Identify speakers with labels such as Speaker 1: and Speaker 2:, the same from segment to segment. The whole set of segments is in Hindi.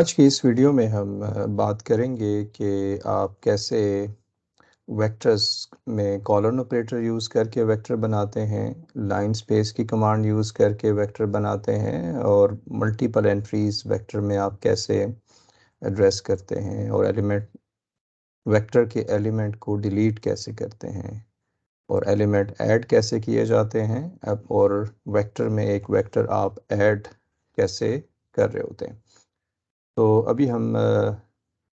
Speaker 1: आज की इस वीडियो में हम बात करेंगे कि आप कैसे वेक्टर्स में कॉलन ऑपरेटर यूज़ करके वेक्टर बनाते हैं, लाइन स्पेस की कमांड यूज़ करके वेक्टर बनाते हैं और मल्टीपल एंट्रीज वेक्टर में आप कैसे एड्रेस करते हैं और एलिमेंट वेक्टर के एलिमेंट को डिलीट कैसे करते हैं और एलिमेंट ऐड कैसे किए जाते हैं। अब और वेक्टर में एक वेक्टर आप ऐड कैसे कर रहे होते हैं। तो अभी हम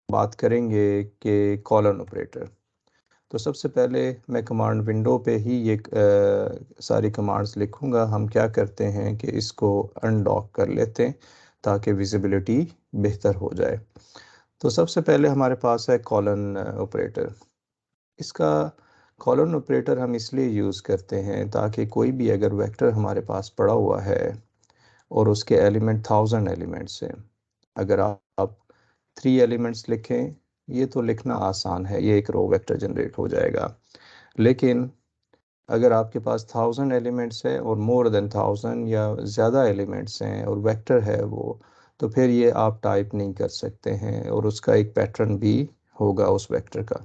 Speaker 1: बात करेंगे कि कॉलन ऑपरेटर। तो सबसे पहले मैं कमांड विंडो पे ही ये सारी कमांड्स लिखूंगा। हम क्या करते हैं कि इसको अनडॉक कर लेते हैं ताकि विजिबिलिटी बेहतर हो जाए। तो सबसे पहले हमारे पास है कॉलन ऑपरेटर। इसका कॉलन ऑपरेटर हम इसलिए यूज़ करते हैं ताकि कोई भी अगर वेक्टर हमारे पास पड़ा हुआ है और उसके एलिमेंट 1000 एलिमेंट्स हैं, अगर आप 3 एलिमेंट्स लिखें, ये तो लिखना आसान है, ये एक रो वेक्टर जनरेट हो जाएगा। लेकिन अगर आपके पास 1000 एलिमेंट्स है और मोर देन 1000 या ज़्यादा एलिमेंट्स हैं और वेक्टर है वो, तो फिर ये आप टाइप नहीं कर सकते हैं और उसका एक पैटर्न भी होगा उस वेक्टर का।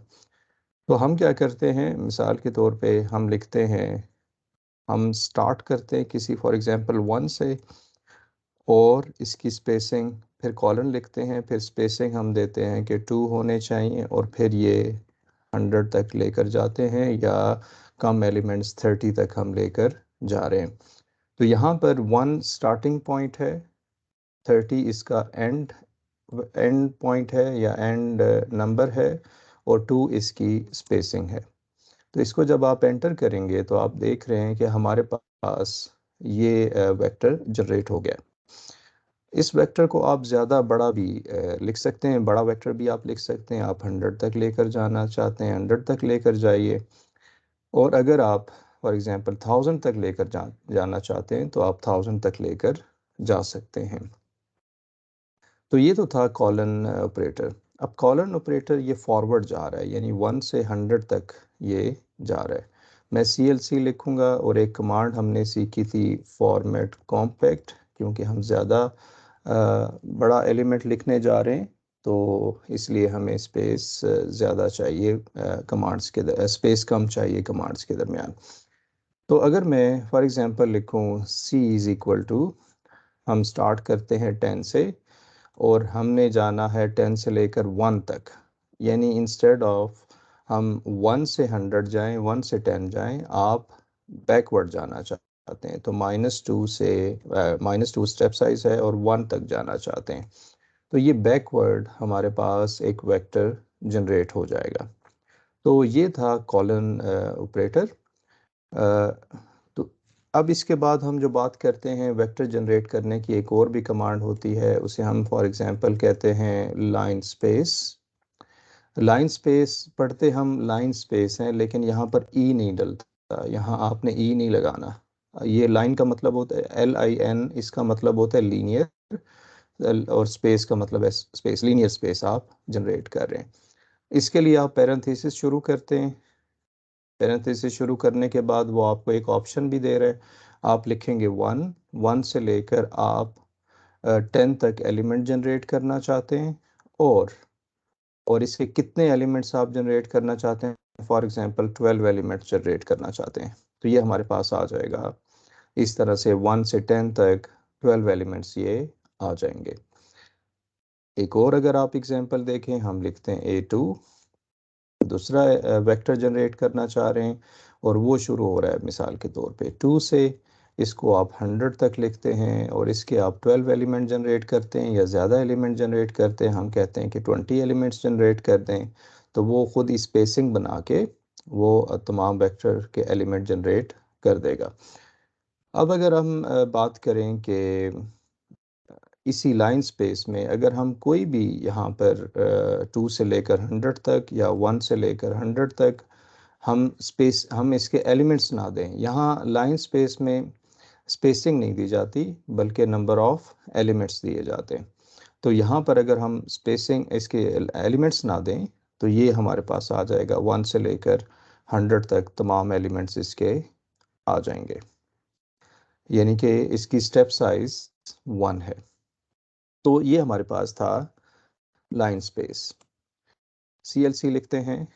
Speaker 1: तो हम क्या करते हैं, मिसाल के तौर पे हम लिखते हैं, हम स्टार्ट करते हैं किसी फॉर एग्जांपल 1 से और इसकी स्पेसिंग, फिर कॉलन लिखते हैं, फिर स्पेसिंग हम देते हैं कि 2 होने चाहिए और फिर ये 100 तक लेकर जाते हैं या कम एलिमेंट्स 30 तक हम लेकर जा रहे हैं। तो यहाँ पर 1 स्टार्टिंग पॉइंट है, 30 इसका एंड एंड पॉइंट है या एंड नंबर है और 2 इसकी स्पेसिंग है। तो इसको जब आप एंटर करेंगे तो आप देख रहे हैं कि हमारे पास ये वेक्टर जनरेट हो गया। इस वेक्टर को आप ज़्यादा बड़ा भी लिख सकते हैं, बड़ा वेक्टर भी आप लिख सकते हैं। आप 100 तक लेकर जाना चाहते हैं, 100 तक लेकर जाइए। और अगर आप फॉर एग्जांपल 1000 तक लेकर जाना चाहते हैं तो आप 1000 तक लेकर जा सकते हैं। तो ये तो था कॉलन ऑपरेटर। अब कॉलन ऑपरेटर ये फॉरवर्ड जा रहा है, यानी 1 से 100 तक ये जा रहा है। मैं CLC लिखूंगा और एक कमांड हमने सीखी थी फॉर्मेट कॉम्पैक्ट, क्योंकि हम ज़्यादा बड़ा एलिमेंट लिखने जा रहे हैं तो इसलिए हमें स्पेस ज़्यादा चाहिए, कमांड्स के स्पेस कम चाहिए कमांड्स के दरमियान। तो अगर मैं फॉर एग्जांपल लिखूं C इज़ इक्वल टू, हम स्टार्ट करते हैं 10 से और हमने जाना है 10 से लेकर 1 तक, यानी इंस्टेड ऑफ हम 1 से 100 जाएं, 1 से 10 जाएं, आप बैकवर्ड जाना चाहते हैं तो -2 से -2 स्टेप साइज है और 1 तक जाना चाहते हैं। तो ये बैकवर्ड हमारे पास एक वेक्टर जनरेट हो जाएगा। तो ये था कॉलन ऑपरेटर। तो अब इसके बाद हम जो बात करते हैं वेक्टर जनरेट करने की, एक और भी कमांड होती है, उसे हम फॉर एग्जांपल कहते हैं लाइन स्पेस। लाइन स्पेस पढ़ते हम लाइन स्पेस हैं, लेकिन यहाँ पर ई नहीं डलता, यहाँ आपने ई नहीं लगाना। ये लाइन का मतलब होता है LIN, इसका मतलब होता है लीनियर, और स्पेस का मतलब है स्पेस, लीनियर स्पेस आप जनरेट कर रहे हैं। इसके लिए आप पैरेंथेसिस शुरू करते हैं। पैरेंथेसिस शुरू करने के बाद वो आपको एक ऑप्शन भी दे रहे हैं। आप लिखेंगे 1, 1 से लेकर आप 10 तक एलिमेंट जनरेट करना चाहते हैं और इसके कितने एलिमेंट्स आप जनरेट करना चाहते हैं, फॉर एग्जांपल 12 एलिमेंट्स जनरेट करना चाहते हैं। तो ये हमारे पास आ जाएगा इस तरह से 1 से 10 तक 12 एलिमेंट्स ये आ जाएंगे। एक और अगर आप एग्जांपल देखें, हम लिखते हैं A2, दूसरा वेक्टर जनरेट करना चाह रहे हैं और वो शुरू हो रहा है मिसाल के तौर पे 2 से। इसको आप 100 तक लिखते हैं और इसके आप 12 एलिमेंट जनरेट करते हैं या ज़्यादा एलिमेंट जनरेट करते हैं, हम कहते हैं कि 20 एलिमेंट्स जनरेट कर दें, तो वो खुद ही स्पेसिंग बना के वो तमाम वेक्टर के एलिमेंट जनरेट कर देगा। अब अगर हम बात करें कि इसी लाइन स्पेस में अगर हम कोई भी यहाँ पर 2 से लेकर 100 तक या 1 से लेकर 100 तक हम इसके एलिमेंट्स ना दें, यहाँ लाइन स्पेस में स्पेसिंग नहीं दी जाती बल्कि नंबर ऑफ एलिमेंट्स दिए जाते हैं। तो यहाँ पर अगर हम स्पेसिंग इसके एलिमेंट्स ना दें तो ये हमारे पास आ जाएगा 1 से लेकर 100 तक तमाम एलिमेंट्स इसके आ जाएंगे, यानी कि इसकी स्टेप साइज 1 है। तो ये हमारे पास था लाइन स्पेस। CLC लिखते हैं।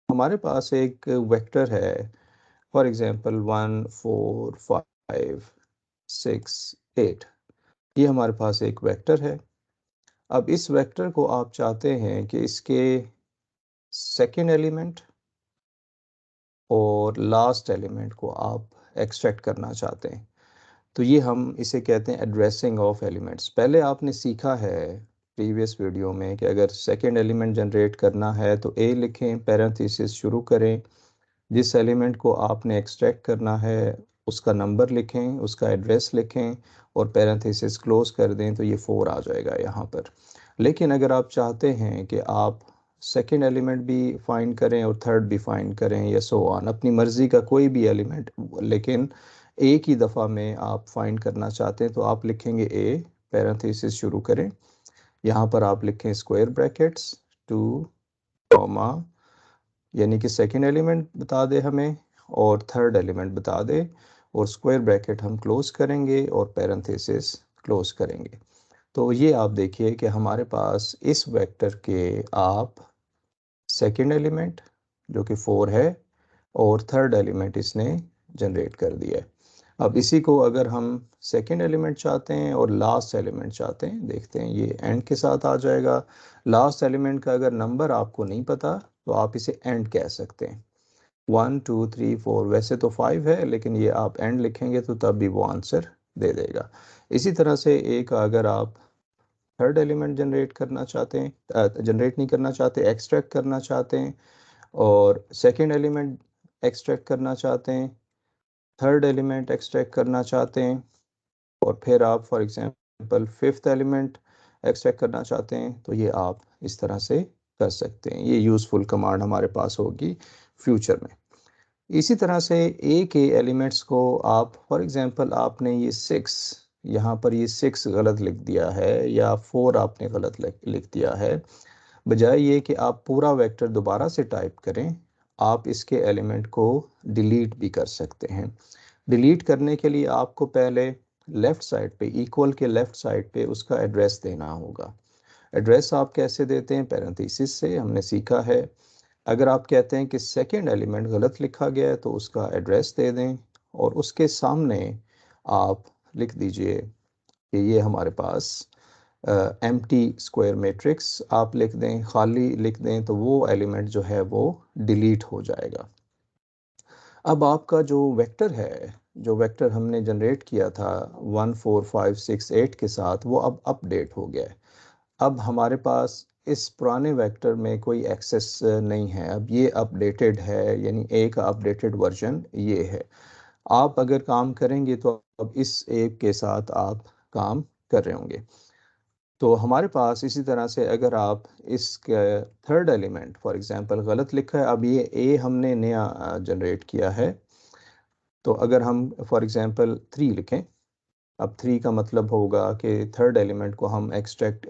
Speaker 1: हमारे पास एक वेक्टर है, फॉर एग्जांपल 1 4 5 6 8। ये हमारे पास एक वेक्टर है। अब इस वेक्टर को आप चाहते हैं कि इसके सेकेंड एलिमेंट और लास्ट एलिमेंट को आप एक्सट्रैक्ट करना चाहते हैं। तो ये हम इसे कहते हैं एड्रेसिंग ऑफ एलिमेंट्स। पहले आपने सीखा है प्रीवियस वीडियो में कि अगर सेकेंड एलिमेंट जनरेट करना है तो ए लिखें, पैरेंथेसिस शुरू करें, जिस एलिमेंट को आपने एक्सट्रैक्ट करना है उसका नंबर लिखें, उसका एड्रेस लिखें और पैरेंथेसिस क्लोज कर दें, तो ये 4 आ जाएगा यहाँ पर। लेकिन अगर आप चाहते हैं कि आप सेकेंड एलिमेंट भी फाइंड करें और थर्ड भी फाइंड करें या सो ऑन, अपनी मर्ज़ी का कोई भी एलिमेंट, लेकिन एक ही दफ़ा में आप फाइंड करना चाहते हैं, तो आप लिखेंगे ए, पैरेंथेसिस शुरू करें, यहाँ पर आप लिखें स्क्वायर ब्रैकेट्स 2 कॉमा, यानी कि सेकेंड एलिमेंट बता दे हमें और थर्ड एलिमेंट बता दे, और स्क्वायर ब्रैकेट हम क्लोज करेंगे और पैरेंथेसिस क्लोज करेंगे। तो ये आप देखिए कि हमारे पास इस वेक्टर के आप सेकेंड एलिमेंट जो कि 4 है और थर्ड एलिमेंट इसने जनरेट कर दिया है। अब इसी को अगर हम सेकेंड एलिमेंट चाहते हैं और लास्ट एलिमेंट चाहते हैं, देखते हैं ये एंड के साथ आ जाएगा। लास्ट एलिमेंट का अगर नंबर आपको नहीं पता तो आप इसे एंड कह सकते हैं। 1 2 3 4, वैसे तो 5 है लेकिन ये आप एंड लिखेंगे तो तब भी वो आंसर दे देगा। इसी तरह से एक अगर आप थर्ड एलिमेंट जनरेट करना चाहते हैं, जनरेट नहीं करना चाहते, एक्सट्रैक्ट करना चाहते हैं, और सेकेंड एलिमेंट एक्सट्रैक्ट करना चाहते हैं, थर्ड एलिमेंट एक्सट्रैक्ट करना चाहते हैं, और फिर आप for example fifth element extract करना चाहते हैं, तो ये आप इस तरह से कर सकते हैं। ये यूज़फुल कमांड हमारे पास होगी फ्यूचर में। इसी तरह से ए के एलिमेंट्स को आप फॉर एग्जांपल आपने ये 6, यहाँ पर ये 6 गलत लिख दिया है या 4 आपने गलत लिख दिया है, बजाय ये कि आप पूरा वेक्टर दोबारा से टाइप करें, आप इसके एलिमेंट को डिलीट भी कर सकते हैं। डिलीट करने के लिए आपको पहले लेफ़्ट साइड पे, इक्वल के लेफ़्ट साइड पे उसका एड्रेस देना होगा। एड्रेस आप कैसे देते हैं? पैरेंथेसिस से, हमने सीखा है। अगर आप कहते हैं कि सेकेंड एलिमेंट गलत लिखा गया है तो उसका एड्रेस दे दें, और उसके सामने आप लिख दीजिए कि ये हमारे पास एम्प्टी स्क्वायर मैट्रिक्स आप लिख दें, खाली लिख दें, तो वो एलिमेंट जो है वो डिलीट हो जाएगा। अब आपका जो वेक्टर है, जो वेक्टर हमने जनरेट किया था 1 4 5 6 8 के साथ, वो अब अपडेट हो गया है। अब हमारे पास इस पुराने वेक्टर में कोई एक्सेस नहीं है, अब ये अपडेटेड है, यानी ए का अपडेटेड वर्जन ये है। आप अगर काम करेंगे तो अब इस ए के साथ आप काम कर रहे होंगे। तो हमारे पास इसी तरह से अगर आप इसके थर्ड एलिमेंट फॉर एग्जांपल गलत लिखा है, अब ये ए हमने नया जनरेट किया है, तो अगर हम फॉर एग्जांपल 3 लिखें, अब 3 का मतलब होगा कि थर्ड एलिमेंट को हम एक्सट्रैक्ट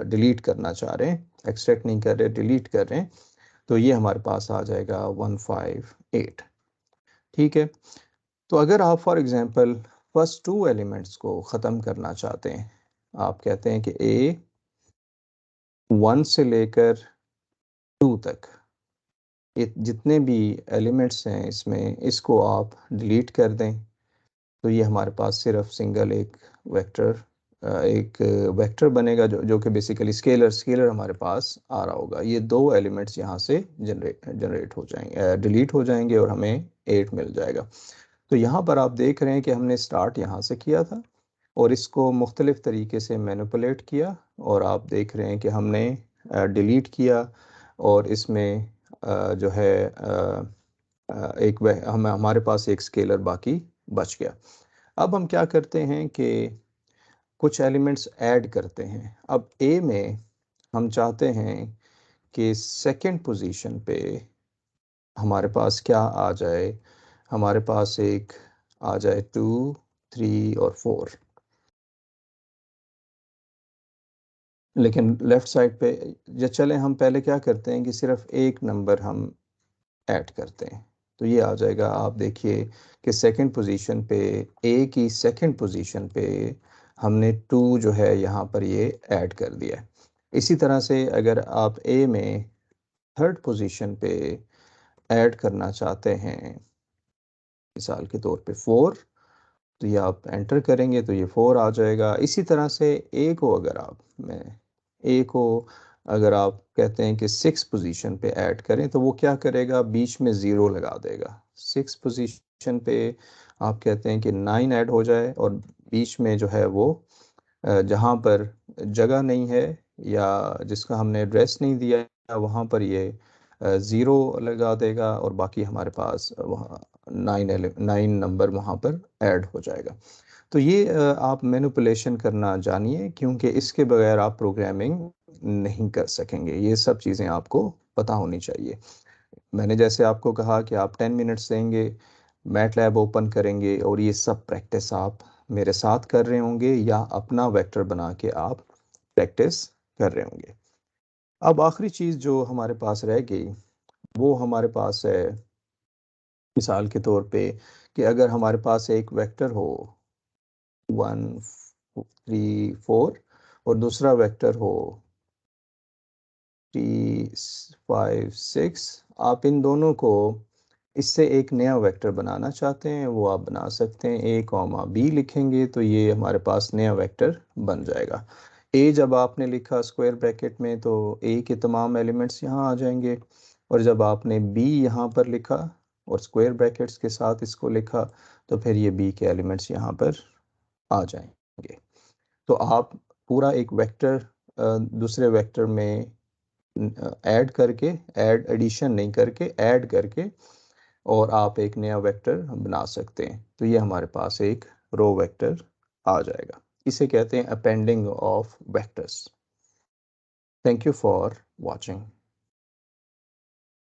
Speaker 1: डिलीट करना चाह रहे हैं, एक्सट्रैक्ट नहीं कर रहे, डिलीट कर रहे हैं, तो ये हमारे पास आ जाएगा 1 5 8। ठीक है। तो अगर आप फॉर एग्जांपल फर्स्ट 2 एलिमेंट्स को ख़त्म करना चाहते हैं, आप कहते हैं कि ए 1 से लेकर 2 तक ये जितने भी एलिमेंट्स हैं इसमें, इसको आप डिलीट कर दें, तो ये हमारे पास सिर्फ सिंगल एक वेक्टर बनेगा जो कि बेसिकली स्केलर हमारे पास आ रहा होगा। ये 2 एलिमेंट्स यहाँ से जनरेट हो जाएंगे, डिलीट हो जाएंगे, और हमें 8 मिल जाएगा। तो यहाँ पर आप देख रहे हैं कि हमने स्टार्ट यहाँ से किया था और इसको मुख्तलिफ़ तरीके से मैनिपुलेट किया, और आप देख रहे हैं कि हमने डिलीट किया, और इसमें जो है हमारे पास एक स्केलर बाकी बच गया। अब हम क्या करते हैं कि कुछ एलिमेंट्स ऐड करते हैं। अब ए में हम चाहते हैं कि सेकंड पोजीशन पे हमारे पास क्या आ जाए, हमारे पास एक आ जाए 2 3 और 4, लेकिन लेफ़्ट साइड पे चलें, हम पहले क्या करते हैं कि सिर्फ एक नंबर हम ऐड करते हैं, तो ये आ जाएगा। आप देखिए कि सेकंड पोजीशन पे, ए की सेकंड पोजीशन पे हमने 2 जो है यहाँ पर ये ऐड कर दिया है। इसी तरह से अगर आप ए में थर्ड पोजीशन पे ऐड करना चाहते हैं, मिसाल के तौर पे 4, तो ये आप एंटर करेंगे तो ये 4 आ जाएगा। इसी तरह से ए को अगर आप मैं ए को अगर आप कहते हैं कि 6 पोजीशन पे ऐड करें तो वो क्या करेगा, बीच में 0 लगा देगा। 6 पोजीशन पे आप कहते हैं कि 9 ऐड हो जाए और बीच में जो है वो जहाँ पर जगह नहीं है या जिसका हमने एड्रेस नहीं दिया वहाँ पर ये 0 लगा देगा और बाकी हमारे पास वहाँ 9 नंबर वहाँ पर ऐड हो जाएगा। तो ये आप मैनिपुलेशन करना जानिए, क्योंकि इसके बगैर आप प्रोग्रामिंग नहीं कर सकेंगे। ये सब चीज़ें आपको पता होनी चाहिए। मैंने जैसे आपको कहा कि आप 10 मिनट्स देंगे, मैटलैब ओपन करेंगे और ये सब प्रैक्टिस आप मेरे साथ कर रहे होंगे या अपना वेक्टर बना के आप प्रैक्टिस कर रहे होंगे। अब आखिरी चीज़ जो हमारे पास रह गई वो हमारे पास है, मिसाल के तौर पे कि अगर हमारे पास एक वेक्टर हो 1 3 4 और दूसरा वेक्टर हो 3 5 6, आप इन दोनों को इससे एक नया वेक्टर बनाना चाहते हैं वो आप बना सकते हैं। ए कॉमा बी लिखेंगे तो ये हमारे पास नया वेक्टर बन जाएगा। ए जब आपने लिखा स्क्वायर ब्रैकेट में तो ए के तमाम एलिमेंट्स यहाँ आ जाएंगे, और जब आपने बी यहाँ पर लिखा और स्क्वायर ब्रैकेट्स के साथ इसको लिखा तो फिर ये बी के एलिमेंट्स यहाँ पर आ जाएंगे। तो आप पूरा एक वेक्टर दूसरे वेक्टर में ऐड करके, ऐड एडिशन नहीं करके ऐड करके, और आप एक नया वेक्टर बना सकते हैं। तो ये हमारे पास एक रो वेक्टर आ जाएगा। इसे कहते हैं appending of vectors. Thank you for watching.